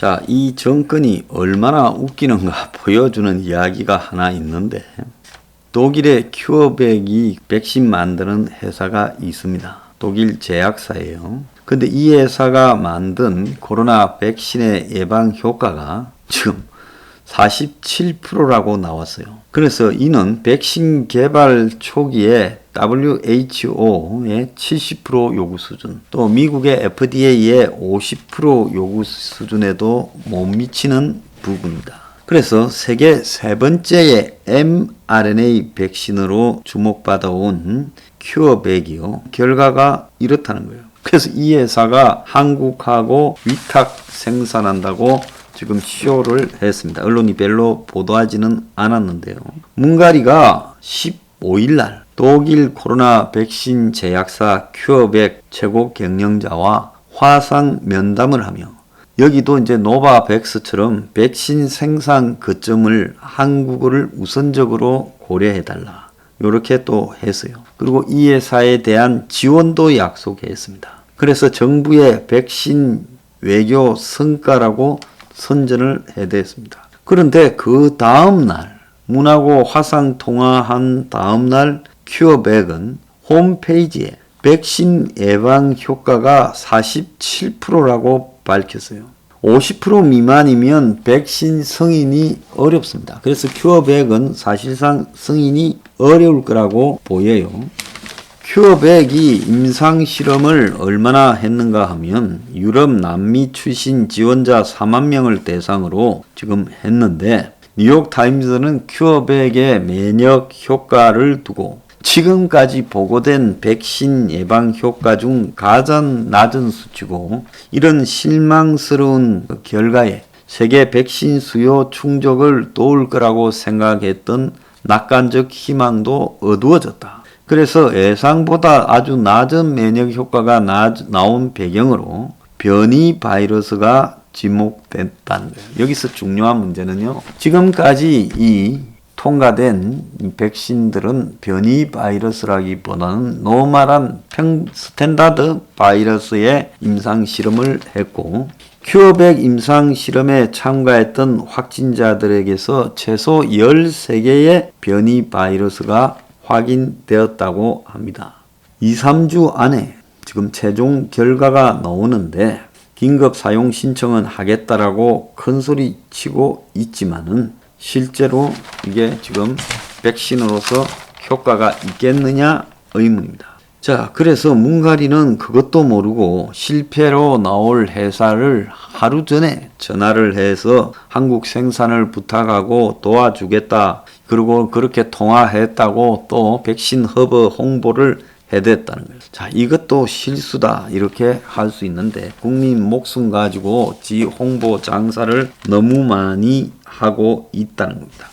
자, 이 정권이 얼마나 웃기는가 보여주는 이야기가 하나 있는데, 독일의 큐어백이 백신 만드는 회사가 있습니다. 독일 제약사예요. 근데 이 회사가 만든 코로나 백신의 예방 효과가 지금 47%라고 나왔어요. 그래서 이는 백신 개발 초기에 WHO의 70% 요구 수준, 또 미국의 FDA의 50% 요구 수준에도 못 미치는 부분이다. 그래서 세계 세 번째의 mRNA 백신으로 주목받아온 큐어백이요. 결과가 이렇다는 거예요. 그래서 이 회사가 한국하고 위탁 생산한다고 지금 쇼를 했습니다. 언론이 별로 보도하지는 않았는데요. 뭉가리가 15일날 독일 코로나 백신 제약사 큐어백 최고 경영자와 화상 면담을 하며, 여기도 이제 노바백스처럼 백신 생산 거점을 한국을 우선적으로 고려해달라, 이렇게 또 했어요. 그리고 이 회사에 대한 지원도 약속했습니다. 그래서 정부의 백신 외교 성과라고 선전을 해댔습니다. 그런데 그 다음날, 문하고 화상 통화한 다음날 큐어백은 홈페이지에 백신 예방 효과가 47%라고 밝혔어요. 50% 미만이면 백신 승인이 어렵습니다. 그래서 큐어백은 사실상 승인이 어려울 거라고 보여요. 큐어백이 임상실험을 얼마나 했는가 하면 유럽 남미 출신 지원자 4만 명을 대상으로 지금 했는데, 뉴욕타임즈는 큐어백의 면역 효과를 두고 지금까지 보고된 백신 예방 효과 중 가장 낮은 수치고, 이런 실망스러운 결과에 세계 백신 수요 충족을 도울 거라고 생각했던 낙관적 희망도 어두워졌다. 그래서 예상보다 아주 낮은 면역 효과가 나온 배경으로 변이 바이러스가 지목됐다는 거예요. 여기서 중요한 문제는요, 지금까지 이 통과된 이 백신들은 변이 바이러스라기보다는 노멀한 스탠다드 바이러스의 임상 실험을 했고, 큐어백 임상 실험에 참가했던 확진자들에게서 최소 13개의 변이 바이러스가 확인되었다고 합니다. 2, 3주 안에 지금 최종 결과가 나오는데, 긴급 사용 신청은 하겠다라고 큰소리 치고 있지만은 실제로 이게 지금 백신으로서 효과가 있겠느냐 의문입니다. 자, 그래서 뭉가리는 그것도 모르고 실패로 나올 회사를 하루 전에 전화를 해서 한국 생산을 부탁하고 도와주겠다, 그리고 그렇게 통화했다고 또 백신 허브 홍보를 해댔다는 거예요. 자, 이것도 실수다, 이렇게 할 수 있는데, 국민 목숨 가지고 지 홍보 장사를 너무 많이 하고 있다는 겁니다.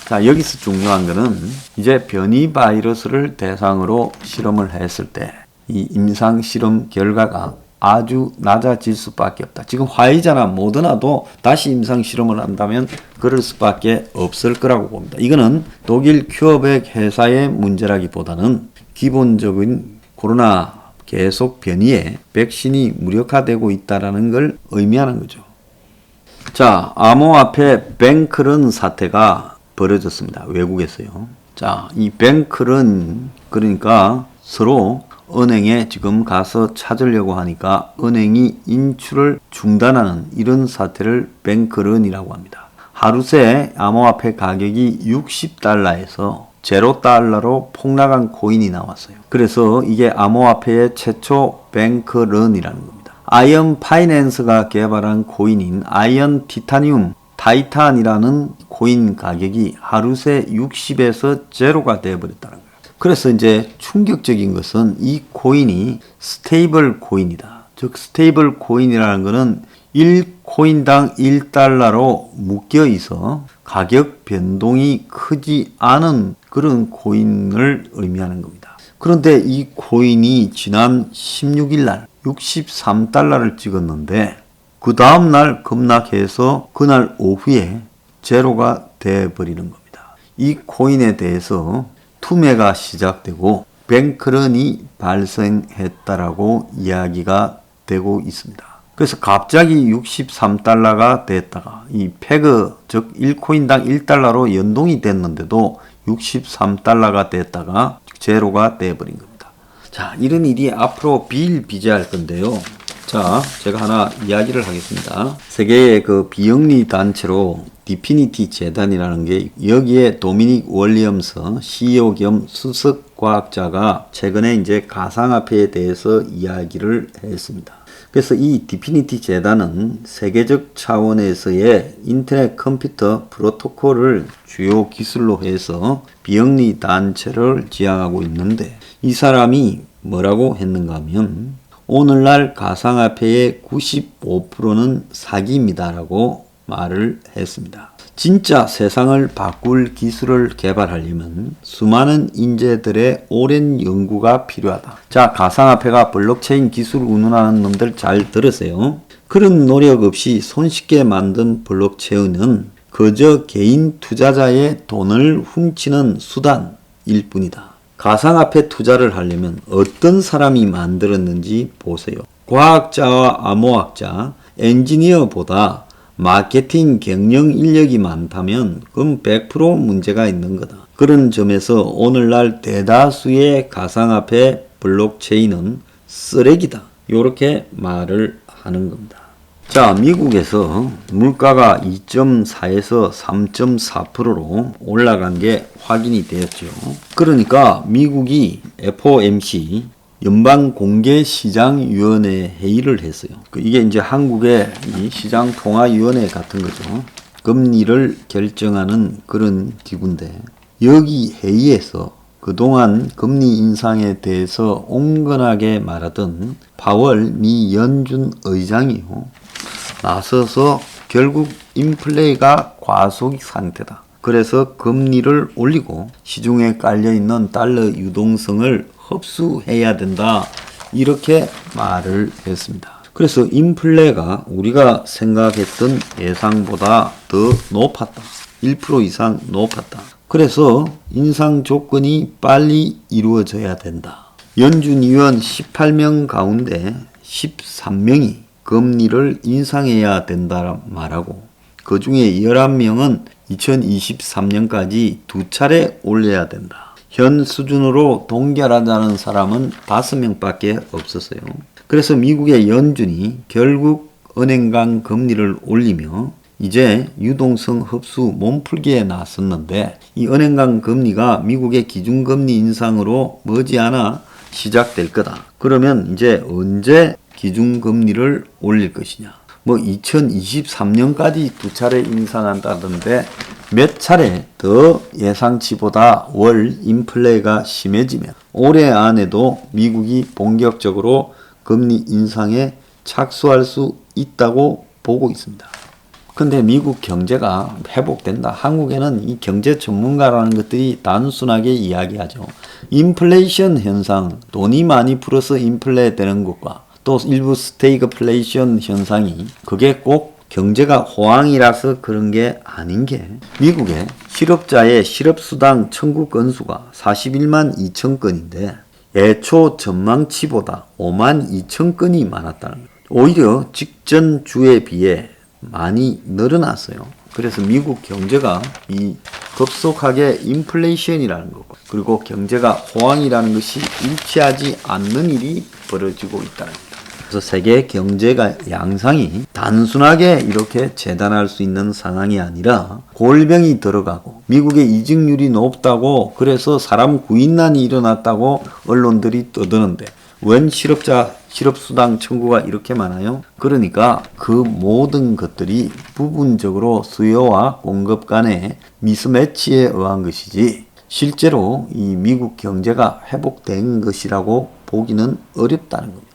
자, 여기서 중요한 거는 이제 변이 바이러스를 대상으로 실험을 했을 때 이 임상 실험 결과가 아주 낮아질 수밖에 없다. 지금 화이자나 모더나도 다시 임상 실험을 한다면 그럴 수밖에 없을 거라고 봅니다. 이거는 독일 큐어백 회사의 문제라기보다는 기본적인 코로나 계속 변이에 백신이 무력화되고 있다는 걸 의미하는 거죠. 자, 암호화폐 뱅크런 사태가 벌어졌습니다. 외국에서요. 자, 이 뱅크런, 그러니까 서로 은행에 지금 가서 찾으려고 하니까 은행이 인출을 중단하는 이런 사태를 뱅크런이라고 합니다. 하루 새 암호화폐 가격이 60달러에서 $0로 폭락한 코인이 나왔어요. 그래서 이게 암호화폐의 최초 뱅크런이라는 겁니다. 아이언 파이낸스가 개발한 코인인 아이언 티타늄 타이탄이라는 코인 가격이 하루 새 60에서 제로가 되어버렸다는 거예요. 그래서 이제 충격적인 것은 이 코인이 스테이블 코인이다. 즉 스테이블 코인이라는 것은 1코인당 1달러로 묶여 있어 가격 변동이 크지 않은 그런 코인을 의미하는 겁니다. 그런데 이 코인이 지난 16일 날 63달러를 찍었는데, 그 다음날 급락해서 그날 오후에 제로가 되어버리는 겁니다. 이 코인에 대해서 투매가 시작되고 뱅크런이 발생했다라고 이야기가 되고 있습니다. 그래서 갑자기 63달러가 됐다가 이 페그 즉 1코인당 1달러로 연동이 됐는데도 63달러가 됐다가 제로가 돼버린 겁니다. 자, 이런 일이 앞으로 비일비재할 건데요. 자, 제가 하나 이야기를 하겠습니다. 세계의 그 비영리 단체로 디피니티 재단이라는 게 여기에 도미닉 월리엄스 CEO 겸 수석 과학자가 최근에 이제 가상화폐에 대해서 이야기를 했습니다. 그래서 이 디피니티 재단은 세계적 차원에서의 인터넷 컴퓨터 프로토콜을 주요 기술로 해서 비영리 단체를 지향하고 있는데 이 사람이 뭐라고 했는가 하면 오늘날 가상화폐의 95%는 사기입니다라고 말을 했습니다. 진짜 세상을 바꿀 기술을 개발하려면 수많은 인재들의 오랜 연구가 필요하다. 자, 가상화폐가 블록체인 기술 운운하는 놈들 잘 들으세요. 그런 노력 없이 손쉽게 만든 블록체인은 그저 개인 투자자의 돈을 훔치는 수단일 뿐이다. 가상화폐 투자를 하려면 어떤 사람이 만들었는지 보세요. 과학자와 암호학자, 엔지니어보다 마케팅 경영 인력이 많다면 그럼 100% 문제가 있는 거다. 그런 점에서 오늘날 대다수의 가상화폐 블록체인은 쓰레기다. 이렇게 말을 하는 겁니다. 자, 미국에서 물가가 2.4에서 3.4%로 올라간 게 확인이 되었죠. 그러니까 미국이 FOMC 연방공개시장위원회 회의를 했어요. 이게 이제 한국의 이 시장통화위원회 같은 거죠. 금리를 결정하는 그런 기구인데 여기 회의에서 그동안 금리 인상에 대해서 온건하게 말하던 파월 미 연준 의장이요. 나서서 결국 인플레이가 과속 상태다. 그래서 금리를 올리고 시중에 깔려있는 달러 유동성을 흡수해야 된다. 이렇게 말을 했습니다. 그래서 인플레가 우리가 생각했던 예상보다 더 높았다. 1% 이상 높았다. 그래서 인상 조건이 빨리 이루어져야 된다. 연준 위원 18명 가운데 13명이 금리를 인상해야 된다 말하고 그 중에 11명은 2023년까지 2차례 올려야 된다. 현 수준으로 동결하자는 사람은 5명밖에 없었어요. 그래서 미국의 연준이 결국 은행 간 금리를 올리며 이제 유동성 흡수 몸풀기에 나섰는데 이 은행 간 금리가 미국의 기준금리 인상으로 머지않아 시작될 거다. 그러면 이제 언제 기준금리를 올릴 것이냐. 2023년까지 2차례 인상한다던데 몇 차례 더 예상치보다 월 인플레가 심해지면 올해 안에도 미국이 본격적으로 금리 인상에 착수할 수 있다고 보고 있습니다. 근데 미국 경제가 회복된다. 한국에는 이 경제 전문가라는 것들이 단순하게 이야기하죠. 인플레이션 현상, 돈이 많이 풀어서 인플레 되는 것과 또 일부 스태그플레이션 현상이 그게 꼭 경제가 호황이라서 그런 게 아닌 게 미국의 실업자의 실업수당 청구 건수가 41만 2천 건인데 애초 전망치보다 5만 2천 건이 많았다는 거예요. 오히려 직전 주에 비해 많이 늘어났어요. 그래서 미국 경제가 이 급속하게 인플레이션이라는 거고 그리고 경제가 호황이라는 것이 일치하지 않는 일이 벌어지고 있다는 겁니다. 그래서 세계 경제가 양상이 단순하게 이렇게 재단할 수 있는 상황이 아니라 골병이 들어가고 미국의 이직률이 높다고 그래서 사람 구인난이 일어났다고 언론들이 떠드는데 웬 실업수당 청구가 이렇게 많아요? 그러니까 그 모든 것들이 부분적으로 수요와 공급 간의 미스매치에 의한 것이지 실제로 이 미국 경제가 회복된 것이라고 보기는 어렵다는 겁니다.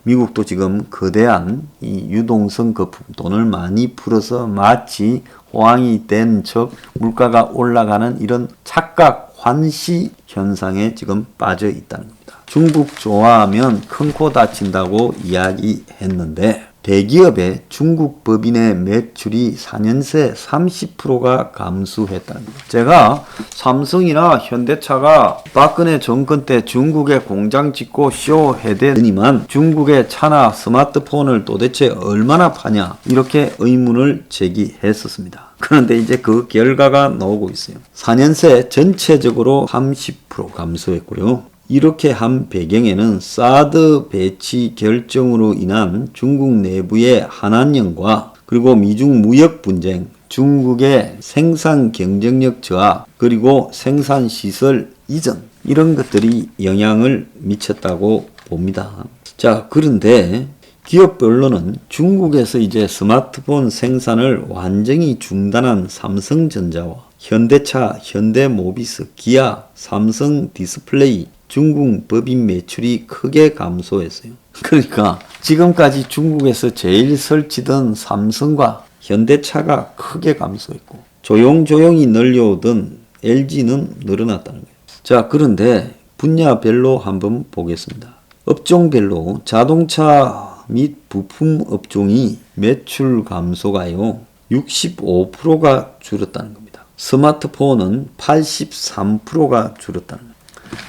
미국도 지금 거대한 이 유동성 거품 돈을 많이 풀어서 마치 호황이 된 척 물가가 올라가는 이런 착각 환시 현상에 지금 빠져 있다는 겁니다. 중국 좋아하면 큰 코 다친다고 이야기했는데 대기업의 중국 법인의 매출이 4년 새 30%가 감소했다는 거예요. 제가 삼성이나 현대차가 박근혜 정권 때 중국에 공장 짓고 쇼해대더니만 중국의 차나 스마트폰을 도대체 얼마나 파냐 이렇게 의문을 제기했었습니다. 그런데 이제 그 결과가 나오고 있어요. 4년 새 전체적으로 30% 감소했고요. 이렇게 한 배경에는 사드 배치 결정으로 인한 중국 내부의 한한령과 그리고 미중 무역 분쟁, 중국의 생산 경쟁력 저하, 그리고 생산 시설 이전 이런 것들이 영향을 미쳤다고 봅니다. 자, 그런데 기업별로는 중국에서 이제 스마트폰 생산을 완전히 중단한 삼성전자와 현대차, 현대모비스, 기아, 삼성 디스플레이, 중국 법인 매출이 크게 감소했어요. 그러니까 지금까지 중국에서 제일 설치던 삼성과 현대차가 크게 감소했고 조용조용히 늘려오던 LG는 늘어났다는 거예요. 자, 그런데 분야별로 한번 보겠습니다. 업종별로 자동차 및 부품 업종이 매출 감소가요 65%가 줄었다는 겁니다. 스마트폰은 83%가 줄었다는 겁니다.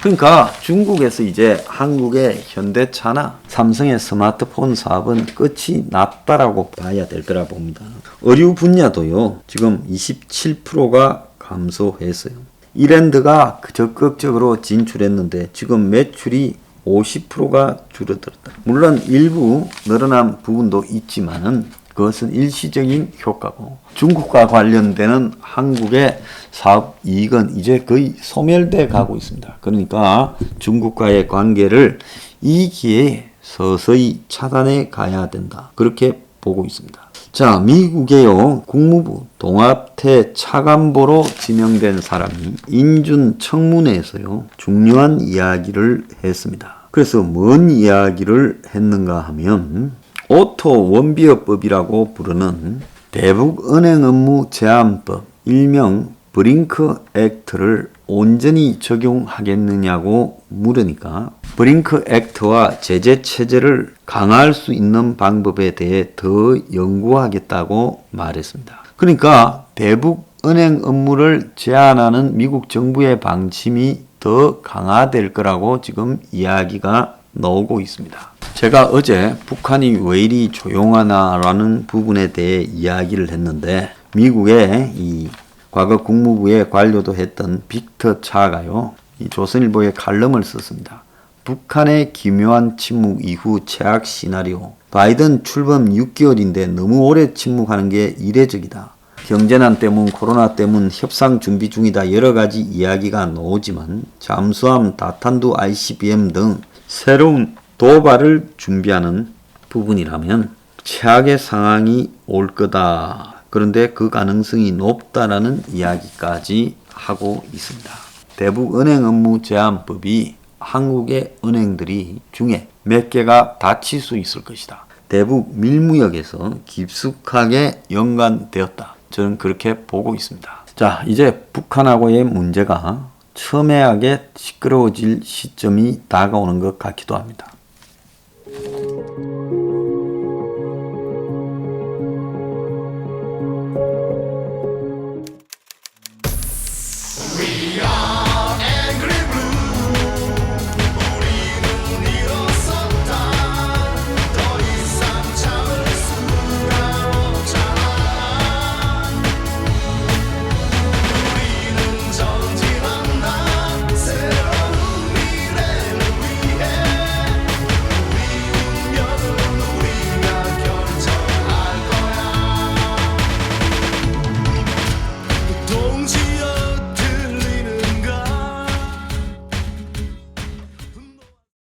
그러니까 중국에서 이제 한국의 현대차나 삼성의 스마트폰 사업은 끝이 났다라고 봐야 될 거라 봅니다. 의류 분야도요 지금 27%가 감소했어요. 이랜드가 적극적으로 진출했는데 지금 매출이 50%가 줄어들었다. 물론 일부 늘어난 부분도 있지만은 그것은 일시적인 효과고 중국과 관련되는 한국의 사업 이익은 이제 거의 소멸돼 가고 있습니다. 그러니까 중국과의 관계를 이 기회에 서서히 차단해 가야 된다. 그렇게 보고 있습니다. 자, 미국의요 국무부 동아태 차관보로 지명된 사람이 인준 청문회에서요 중요한 이야기를 했습니다. 그래서 뭔 이야기를 했는가 하면 오토 원비어법이라고 부르는 대북은행 업무 제한법, 일명 브링크 액트를 온전히 적용하겠느냐고 물으니까 브링크 액트와 제재 체제를 강화할 수 있는 방법에 대해 더 연구하겠다고 말했습니다. 그러니까 대북은행 업무를 제한하는 미국 정부의 방침이 더 강화될 거라고 지금 이야기가 나오고 있습니다. 제가 어제 북한이 왜 이리 조용하나라는 부분에 대해 이야기를 했는데 미국의 이 과거 국무부의 관료도 했던 빅터 차가요 이 조선일보에 칼럼을 썼습니다. 북한의 기묘한 침묵 이후 최악 시나리오. 바이든 출범 6개월인데 너무 오래 침묵하는 게 이례적이다. 경제난 때문, 코로나 때문 협상 준비 중이다. 여러 가지 이야기가 나오지만 잠수함, 다탄두, ICBM 등 새로운 도발을 준비하는 부분이라면 최악의 상황이 올 거다. 그런데 그 가능성이 높다라는 이야기까지 하고 있습니다. 대북은행 업무 제한법이 한국의 은행들이 중에 몇 개가 닫힐 수 있을 것이다. 대북 밀무역에서 깊숙하게 연관되었다. 저는 그렇게 보고 있습니다. 자, 이제 북한하고의 문제가 첨예하게 시끄러워질 시점이 다가오는 것 같기도 합니다.